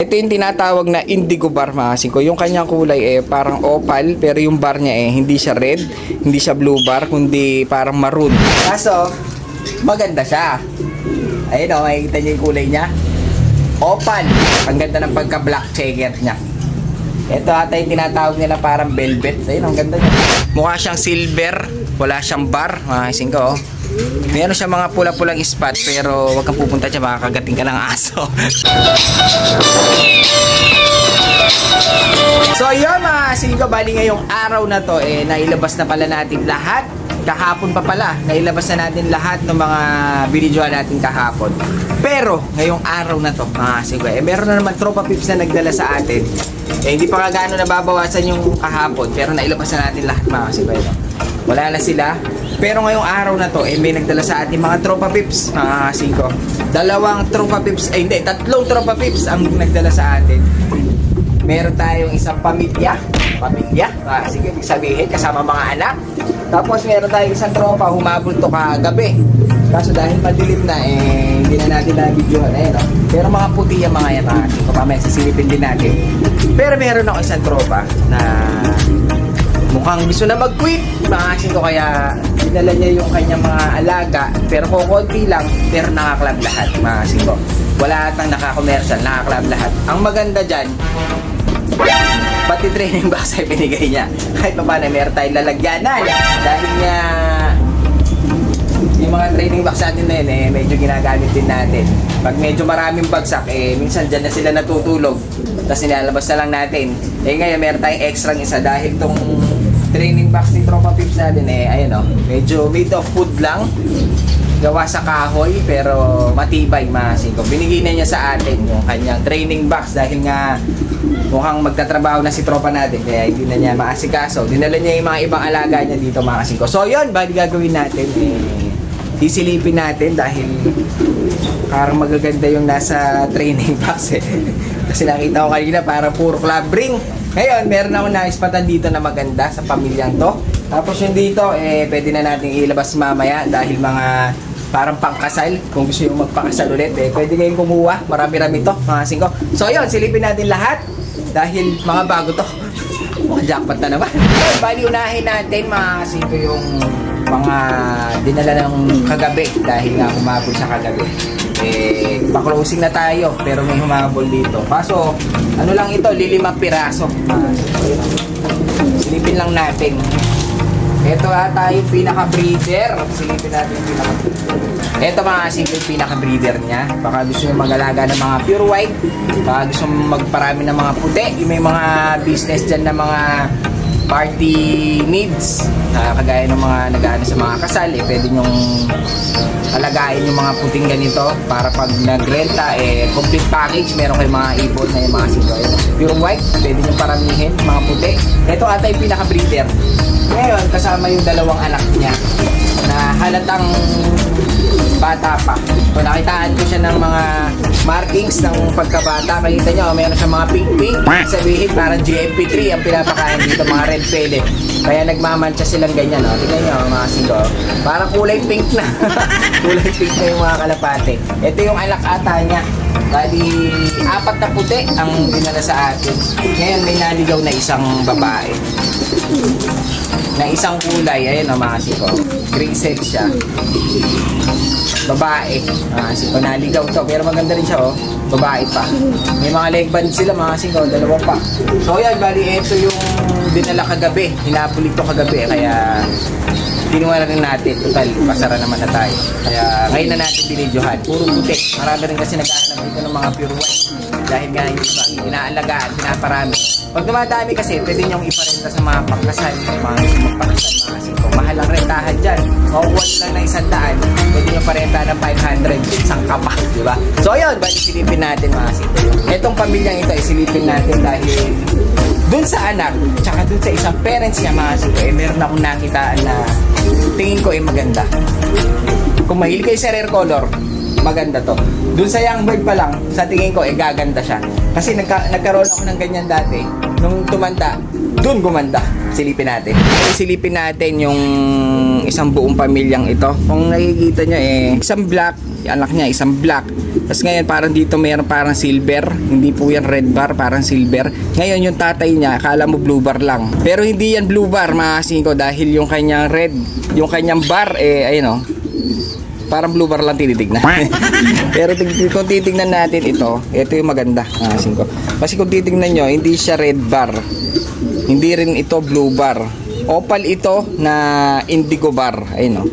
Ito yung tinatawag na indigo bar mga kasingko. Yung kanyang kulay parang opal, pero yung bar niya hindi siya red, hindi siya blue bar, kundi parang maroon. Kaso, maganda siya. Ayun o, makikita niyo yung kulay niya. Opal. Ang ganda ng pagka-black checker niya. Ito ata yung tinatawag nila parang velvet. Ayun, ang ganda niya. Mukha siyang silver, wala siyang bar mga kasingko. Meron siya mga pula-pulang spot, pero wag kang pupunta dyan, makakagating ka ng aso. So yun mga kasingko, bali ngayong araw na to nailabas na pala natin lahat. Kahapon pa pala, nailabas na natin lahat ng mga binidyoan natin kahapon. Pero ngayong araw na to mga kasingko, meron na naman tropa pips na nagdala sa atin. Hindi pa gaano nababawasan yung kahapon, pero nailabas na natin lahat mga kasingko. Wala na sila. Pero ngayong araw na to, may nagdala sa atin mga tropa pips, mga kasingko. Tatlong tropa pips ang nagdala sa atin. Meron tayong isang pamilya, sige, ibig sabihin, kasama mga anak. Tapos meron tayong isang tropa, humabol to kagabi. Kaso dahil madilim na, hindi na natin na-videohan. Pero mga puti yung mga yan, mga kasingko. Mamaya sisilipin din natin. Pero meron ako isang tropa na mukhang gusto na mag-quit, mga kasingko, kaya dinala niya yung kanyang mga alaga, pero kukunti lang, pero nakaklab lahat, mga kasingko. Wala atang naka-commercial, nakaklab lahat. Ang maganda dyan, pati training box ay binigay niya. Kahit pa paano, meron tayong lalagyanan. Dahil nga, yung mga training box natin na yun, medyo ginagamit din natin. Pag medyo maraming bagsak, minsan dyan na sila natutulog. Tapos nilalabas na lang natin. Ngayon, meron tayong extra isa dahil tong training box ni tropa pips natin ayun medyo made of wood lang, gawa sa kahoy, pero matibay mga kasingko. Binigay na niya sa atin yung kanyang training box dahil nga mukhang magtatrabaho na si tropa natin, kaya hindi na niya maasikaso. Dinala niya yung mga ibang alaga niya dito mga kasingko. So yun, bali gagawin natin, isilipin natin dahil parang magaganda yung nasa training box kasi nakita ko kanina parang puro club ring. Ngayon, meron ako naispatan dito na maganda sa pamilyang to. Tapos yung dito, pwede na natin ilabas mamaya dahil mga parang pangkasal. Kung gusto yung magpakasal ulit, pwede kayong kumuha. Marami-rami to, mga kasingko. So yun, silipin natin lahat dahil mga bago to. Mga jackpot na naman. Bali, unahin natin mga kasingko yung mga dinala ng kagabi dahil nga humabol sa kagabi. Pa-closing na tayo pero may humabol dito. Kaso ano lang ito, 5 piraso. Silipin lang natin. Ito ata yung pinaka-breeder. Silipin natin yung pinaka-breeder. Ito mga kasingko yung pinaka-breeder niya. Baka gusto nyo mag-alaga ng mga pure white, baka gusto nyo magparami ng mga puti. May mga business dyan na mga party needs, kagaya ng mga nag-aano sa mga kasal, pwede nyong alagain yung mga puting ganito para pag nagrenta, complete package. Meron kayong mga ibon na yung mga kasingko. Pure white, pwede nyong paramihin, mga puti. Ito ata yung pinaka-breeder. Ngayon, kasama yung dalawang anak niya na halatang bata pa. So, nakitaan ko siya ng mga markings ng pagkabata. Makita nyo, meron siya mga pink-pink. Sabihin, parang GMP3 ang pinapakain dito, mga red pellet. Kaya nagmamantsa silang ganyan. Tingnan nyo, mga kasingko. Parang kulay pink na. Kulay pink na yung mga kalapate. Ito yung anak ata niya. Bali, 4 na puti ang dinala sa atin. Ngayon, may naligaw na isang babae na isang kulay. Ayun mga kasingko, gray set siya, babae. Kasingko, naligaw to, pero maganda rin siya babae pa. May mga leg band sila mga kasingko, 2 pa. So yan, bali ito yung dinala kagabi, hinapulit to kagabi, kaya kinuha na rin natin. Total, pasara naman na tayo, kaya ngayon na natin binidyohan. Puro puti, marami rin kasi naghahanap dito ng mga pure white dahil nga yung iba inaalagaan, pinaparami. Pag dumadami kasi, pwede nyong iparenta sa mga pangkasal, mga magpakasal, mga kasingko. Mahal ang rentahan dyan. Makukuha nyo lang ng 100, pwede nyo parenta ng 500, isang kapa, diba? So yun, bali silipin natin mga kasingko. Etong pamilyang ito, isilipin natin dahil dun sa anak, tsaka dun sa isang parents niya mga kasingko, meron akong nakitaan na tingin ko maganda. Kung mahilig kayo sa rare color, maganda to. Dun sa young bird pa lang, sa tingin ko, gaganda siya. Kasi nagkaroon ako ng ganyan dati. Nung tumanda, dun gumanda. Silipin natin. Silipin natin yung isang buong pamilyang ito. Kung nakikita nyo isang black, Yung anak niya, isang black. Tapos ngayon, parang dito mayroon parang silver. Hindi po yan red bar, parang silver. Ngayon, yung tatay niya, akala mo blue bar lang. Pero hindi yan blue bar, mga kasingko, dahil yung kanyang red, yung kanyang bar, ayun o. Parang blue bar lang tinitignan. Pero kung titignan natin ito yung maganda, mga kasingko. Kasi kung titignan nyo, hindi siya red bar. Hindi rin ito blue bar. Opal ito na indigo bar. Ayun o.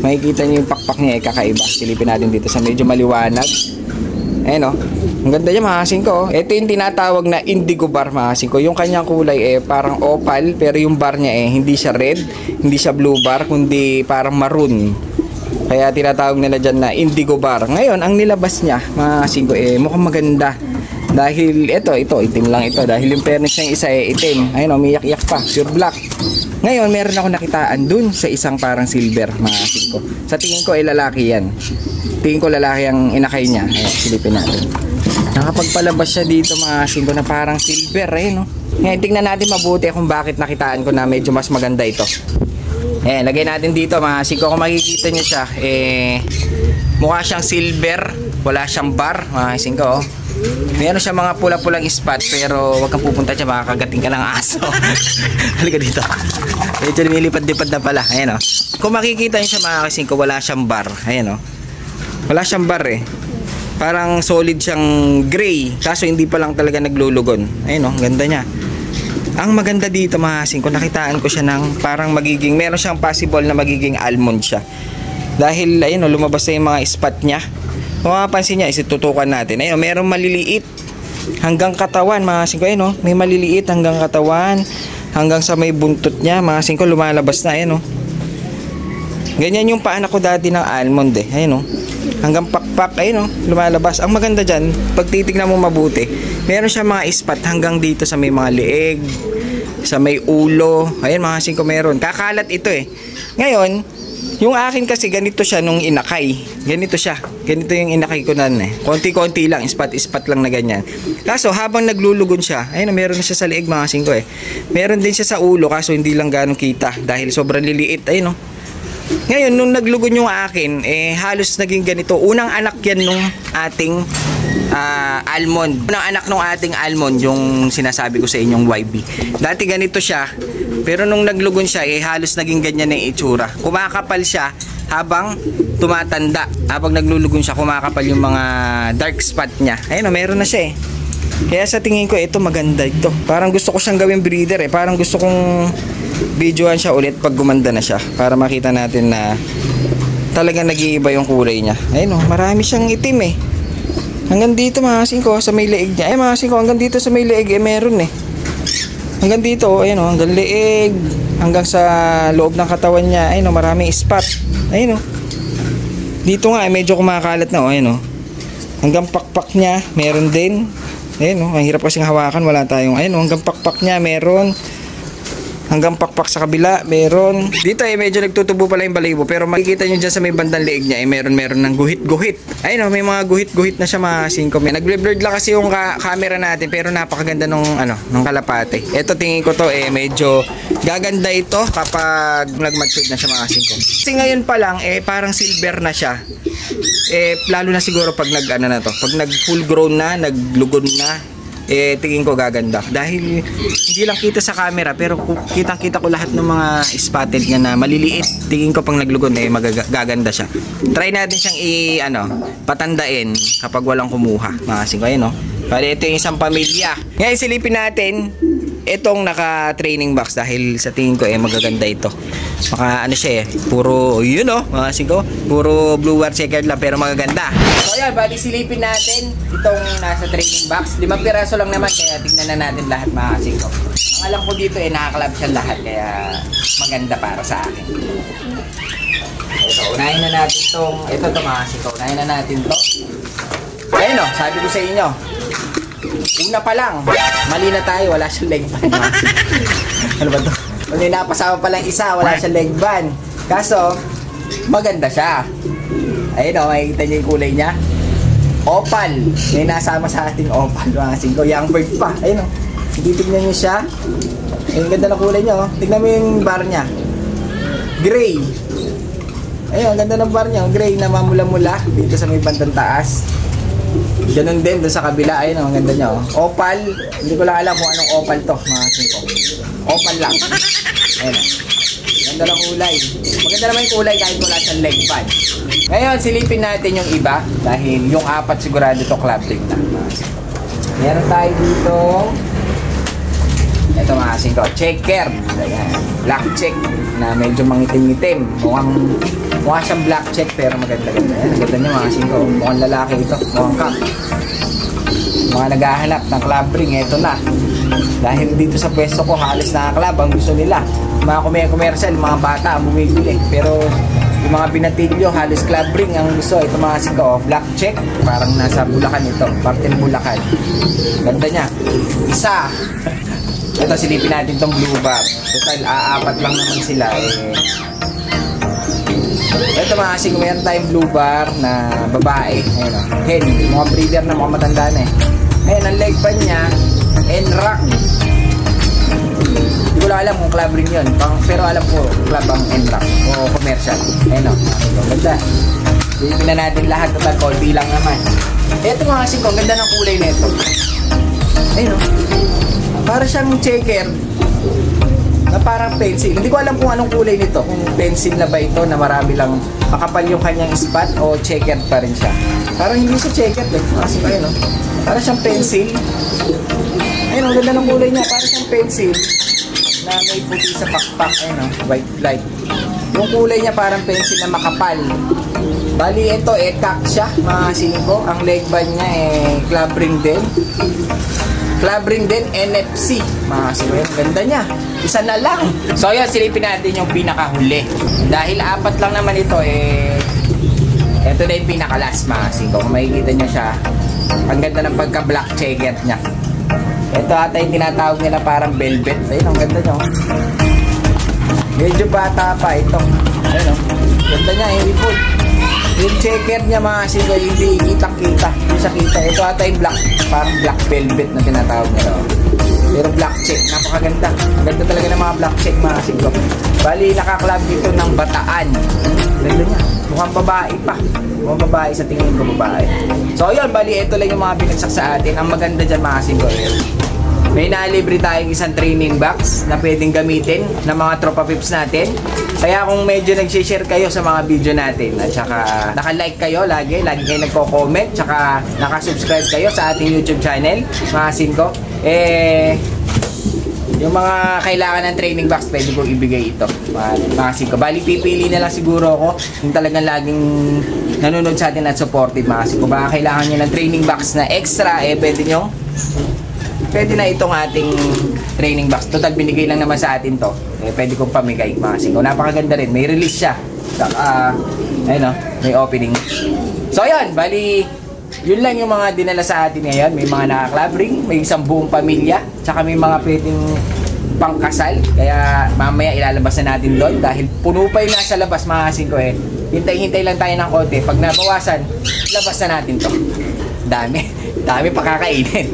Makikita nyo yung pakpak niya, kakaiba. Silipin natin dito sa medyo maliwanag. Ayun o. Ang ganda niya, mga kasingko. Ito yung tinatawag na indigo bar, mga kasingko. Yung kanyang kulay parang opal, pero yung bar niya hindi siya red, hindi siya blue bar, kundi parang maroon. Kaya tinatawag nila dyan na indigo bar. Ngayon, ang nilabas niya, mga kasingko, mukhang maganda. Dahil ito, itim lang ito. Dahil yung fairness niya isa itim. Ayun o, umiyak-iyak pa, pure black. Ngayon, meron ako nakitaan dun sa isang parang silver, mga kasingko. Sa tingin ko lalaki yan. Tingin ko lalaki ang inakay niya. Ayun, silipin natin. Nakapagpalabas siya dito, mga kasingko, na parang silver. Ayun o. Ngayon, tingnan natin mabuti kung bakit nakitaan ko na medyo mas maganda ito. Lagay natin dito, mga kasingko. Kung makikita niyo siya, mukha siyang silver. Wala siyang bar, mga kasingko. Meron siya mga pula-pulang spot, pero wag kang pupunta dyan, makakagating ka ng aso. Halika dito. Medyo lumilipad-lipad na pala. Ayan o. Kung makikita nyo siya, mga kasingko, wala siyang bar. Ayan o. Wala siyang bar Parang solid siyang gray. Kaso hindi pa lang talaga naglulugon. Ayan o, ganda niya. Ang maganda dito, mga kasingko, nakitaan ko siya ng parang magiging, meron siyang possible na magiging almond siya. Dahil, ayun o, lumabas na yung mga spot niya. Kung mapapansin niya, isitutukan natin. Ayun, mayroong maliliit hanggang katawan, mga kasingko. Ayun, may maliliit hanggang katawan, hanggang sa may buntot niya, mga kasingko, lumalabas na. Ayun, ganyan yung paanak ko dati ng almond Ayun, hanggang pakpak. Ayun, lumalabas. Ang maganda dyan, pag titignan mo mabuti, meron siya mga spot hanggang dito sa may mga leeg, sa may ulo. Ayun, mga kasingko, meron. Kakalat ito Ngayon, yung akin kasi ganito siya nung inakay. Ganito siya. Ganito yung inakay ko na konti-konti lang, ispat-ispat lang na ganyan. Kaso habang naglulugon siya, ayun, meron na siya sa leeg, mga kasingko Meron din siya sa ulo, kaso hindi lang ganong kita dahil sobrang liliit. Ayun Ngayon, nung naglugon yung akin, halos naging ganito. Unang anak yan nung ating almond. Unang anak nung ating almond, yung sinasabi ko sa inyong YB. Dati ganito siya, pero nung naglugon siya, halos naging ganyan na yung itsura. Kumakapal siya habang tumatanda. Habang naglulugon siya, kumakapal yung mga dark spot niya. Ayun meron na siya Kaya sa tingin ko, ito maganda ito. Parang gusto ko siyang gawing breeder Parang gusto kong videoan siya ulit pag gumanda na siya. Para makita natin na talagang nag-iiba yung kulay niya. Ayun marami siyang itim Hanggang dito, mga kasingko, sa may leeg niya. Mga kasingko, hanggang dito sa may leeg meron Hanggang dito, ayun hanggang leeg, hanggang sa loob ng katawan niya. Ayun maraming spot. Ayun dito nga medyo kumakalat na ayun hanggang pakpak niya meron din. Ayun ang hirap kasing hawakan, wala tayong hanggang pakpak niya meron. Hanggang pakpak sa kabila, meron. Dito medyo nagtutubo pala yung balahibo. Pero makikita nyo dyan sa may bandang leeg niya, meron ng guhit-guhit. Ayun may mga guhit-guhit na siya, mga kasingko. Nag-blurred lang kasi yung camera natin, pero napakaganda nung kalapate. Ito tingin ko to medyo gaganda ito kapag nag-mature na siya, mga kasingko. Kasi ngayon pa lang, parang silver na siya. Lalo na siguro pag pag nag full grown na, naglugod na, tingin ko gaganda dahil hindi lang kita sa camera, pero kitang-kita ko lahat ng mga spotted niya na maliliit. Tingin ko pang naglugon gaganda siya. Try natin siyang patandain kapag walang kumuha, mga kasingko. Bali, ito yung isang pamilya. Ngayon silipin natin itong naka-training box dahil sa tingin ko magaganda ito. Maka siya puro mga kasingko, puro blue war checkered lang pero magaganda. So yan, bali silipin natin itong nasa training box. 5 piraso lang naman, kaya tingnan na natin lahat, mga kasingko. Ang alam ko dito nakaklab siya lahat, kaya maganda para sa akin. So unahin na natin ito mga kasingko. Unahin na natin to. Ayun sabi ko sa inyo, una pa lang, mali na tayo, wala siyang leg band. Ano ba to? Kung napasama pa lang isa, wala siyang leg band. Kaso, maganda siya. Ayun makikita niyo yung kulay niya. Opal. May nasama sa ating opal, mga kasingko. Young bird pa. Ayun titignan niyo siya. Ang ganda ng kulay niya Tignan mo yung bar niya. Gray. Ayun, ang ganda ng bar niya. Gray na mamula-mula dito sa may bandang taas. Ganun din doon sa kabila. Ayun, ang ganda niya. Oh. Opal. Hindi ko lang alam kung anong opal to, mga singko. Opal lang. Ayun. Ganda ng kulay. Maganda naman yung kulay kahit wala siyang leg pad. Ngayon, silipin natin yung iba. Dahil yung 4 sigurado to club ring na. Meron tayo dito. Ito mga singko. Checker. Ayan. Black check na medyo mangitim-itim. Mukha siyang black check pero maganda-ganda. Ayan, ang ganda niya mga singko. Mukhang lalaki ito. Mukhang kak. Mga naghahanap ng club ring, ito na. Dahil dito sa pwesto ko, halos na club ang gusto nila. Mga commercial, mga bata ang bumibili. Pero yung mga binatilyo, halos club ring ang gusto. Ito mga singko, black check. Parang nasa Bulacan ito. Parte ng Bulacan. Ganda niya. Isa. Ito, silipin natin tong blue bar. Total, 4 lang naman sila Ito mga kasi, meron tayong blue bar na babae. Ayun o. Hen, mga breeder na mga matanda na Ayun, ang leg pan niya, N-Rock. Hindi ko lang alam kung club ring yun. Pero alam ko, club ang N-Rock o commercial. Ayun o. Ganda. Silipin na natin lahat. Total, konti lang naman. Ito mga kasi, ang ganda ng kulay na ito. Ayun o. Para siyang checker na parang pencil. Hindi ko alam kung anong kulay nito. Kung pencil na ba ito na marami lang makapal yung kanyang spot o checker pa rin siya. Parang hindi siya checker. Kasi pa yun, no? Para siyang pencil. Ayun, ang ganda ng kulay niya. Para siyang pencil na may puti sa pakpak. Ayun, no? White light. Yung kulay niya parang pencil na makapal. Bali, ito, kak siya, mga singko. Ang leg band niya, club ring din. Club ring din, NFC. Mga singko, ganda niya. Isa na lang. So, yun, silipin natin yung pinakahuli. Dahil 4 lang naman ito, ito na yung pinakalas, mga singko. Kung makikita nyo siya, ang ganda ng pagka-black checker niya. Ito ata yung tinatawag nila parang velvet. Ayun, ang ganda nyo. Medyo bata pa ito. Ayun, ganda niya, ripple. Yung checker niya mga singko, hindi kita-kita. Hindi siya kita. Ito ata yung black, parang black velvet na tinatawag nila. Pero black check, napakaganda. Ganda talaga ng mga black check mga singko. Bali, nakaklab dito ng Bataan. Ganda niya. Mukhang babae pa. Mukhang babae sa tingin ko babae. So yun, bali, ito lang yung mga binagsak sa atin. Ang maganda dyan mga singko, may nalibre tayong isang training box na pwedeng gamitin ng mga tropa pips natin. Kaya kung medyo nag-share kayo sa mga video natin at saka naka-like kayo lagi kayo nagko-comment, saka naka-subscribe kayo sa ating YouTube channel, mga singko, yung mga kailangan ng training box, pwede kong ibigay ito, mga singko. Bali, pipili na lang siguro ako yung talagang laging nanonood sa atin at supportive, mga singko. Baka kailangan nyo ng training box na extra, pwede na itong ating training box. Total, binigay lang naman sa atin to. Pwede kong pamigay, mga singko. Napakaganda rin. May release siya. Saka, ayun o, may opening. So, yun. Bali, yun lang yung mga dinala sa atin ngayon. May mga naka-club ring, may isang buong pamilya, tsaka may mga pwedeng pangkasal. Kaya, mamaya ilalabas na natin doon. Dahil puno pa yung nasa labas, mga singko Hintay-hintay lang tayo ng konti. Pag nabawasan, labas na natin to. Dami pa kakainin.